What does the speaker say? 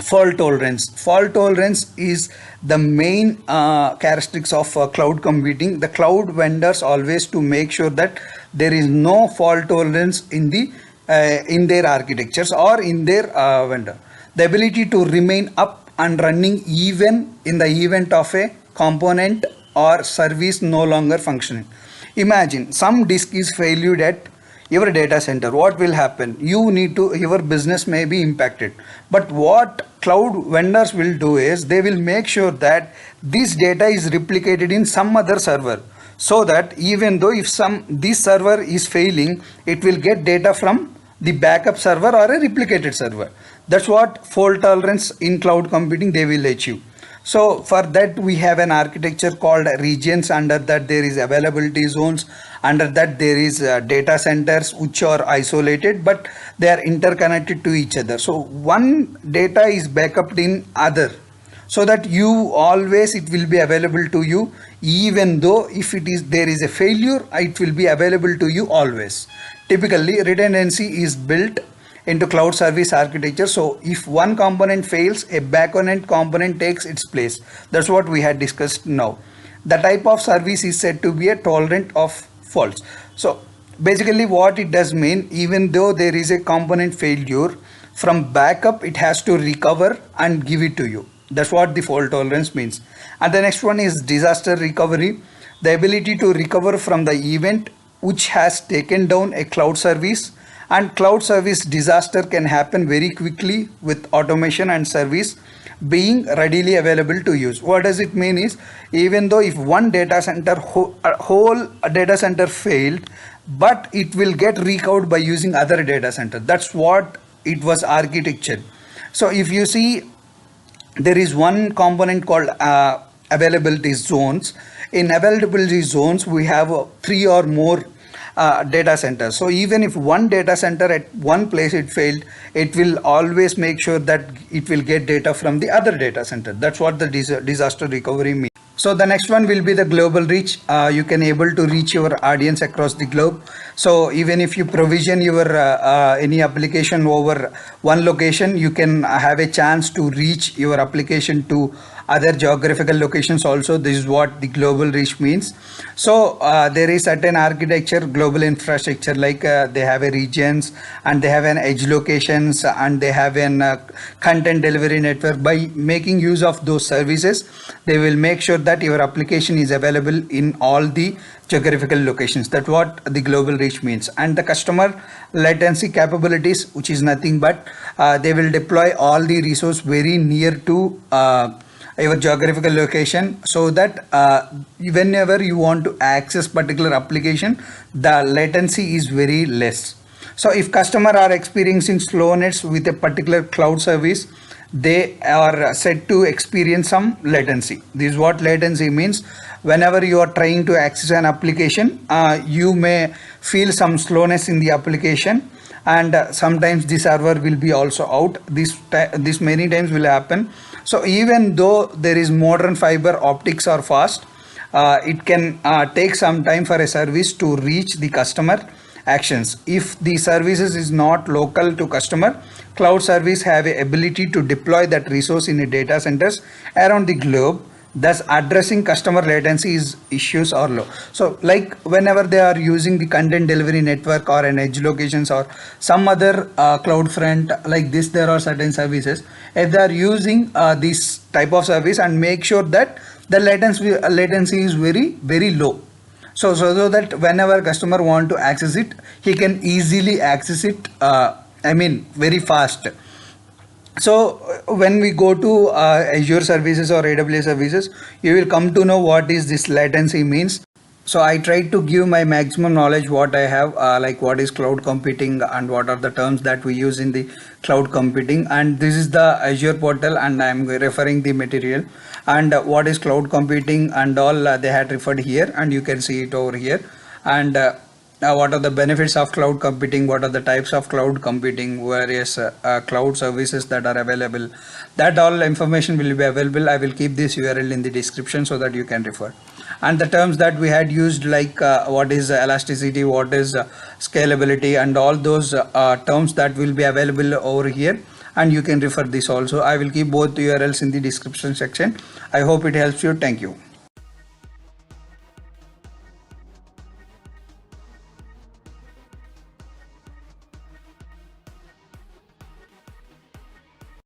Fault tolerance. Fault tolerance is the main characteristics of cloud computing. The cloud vendors always to make sure that there is no fault tolerance in their architectures or in their vendor. The ability to remain up and running even in the event of a component or service no longer functioning. Imagine some disk is failed at your data center. What will happen? Your business may be impacted. But what cloud vendors will do is they will make sure that this data is replicated in some other server, so that even though if this server is failing, it will get data from the backup server or a replicated server. That's what fault tolerance in cloud computing they will achieve. So for that we have an architecture called regions. Under that there is availability zones. Under that there is data centers which are isolated but they are interconnected to each other. So one data is backed in other, so that you always it will be available to you, even though if there is a failure, it will be available to you always. Typically redundancy is built into cloud service architecture. So if one component fails, a backend component takes its place. That's what we had discussed now. The type of service is said to be a tolerant of faults. So basically what it does mean, even though there is a component failure, from backup it has to recover and give it to you. That's what the fault tolerance means. And the next one is disaster recovery. The ability to recover from the event which has taken down a cloud service. And cloud service disaster can happen very quickly with automation and service being readily available to use. What does it mean is, even though if one data center whole data center failed, but it will get recovered by using other data center. That's what it was architectured. So if you see, there is one component called availability zones. In availability zones we have 3 or more data centers. So even if one data center at one place it failed, it will always make sure that it will get data from the other data center. That's what the disaster recovery means. So the next one will be the global reach. You can able to reach your audience across the globe. So even if you provision your any application over one location, you can have a chance to reach your application to other geographical locations also. This is what the global reach means. So there is certain architecture, global infrastructure, like they have a regions and they have an edge locations and they have an content delivery network. By making use of those services, they will make sure that your application is available in all the geographical locations. That's what the global reach means. And the customer latency capabilities, which is nothing but they will deploy all the resource very near to your geographical location, so that whenever you want to access particular application, the latency is very less. So if customer are experiencing slowness with a particular cloud service, they are said to experience some latency. This is what latency means. Whenever you are trying to access an application, you may feel some slowness in the application, and sometimes the server will be also out. This many times will happen. So even though there is modern fiber optics are fast, it can take some time for a service to reach the customer actions. If the services is not local to customer, cloud service have a ability to deploy that resource in a data centers around the globe, thus addressing customer latency issues are low. So like whenever they are using the content delivery network or an edge locations or some other cloud front like this, there are certain services. If they are using this type of service, and make sure that the latency is very low. So that whenever customer want to access it, he can easily access it. Very fast. So when we go to Azure services or AWS services, you will come to know what is this latency means. So I tried to give my maximum knowledge what I have, like what is cloud computing and what are the terms that we use in the cloud computing. And this is the Azure portal, and I am referring the material, and what is cloud computing and all they had referred here, and you can see it over here. And what are the benefits of cloud computing, what are the types of cloud computing, various cloud services that are available, that all information will be available. I will keep this URL in the description so that you can refer. And the terms that we had used, like what is elasticity, what is scalability, and all those terms that will be available over here. and you can refer this also. I will keep both URLs in the description section. I hope it helps you. Thank you.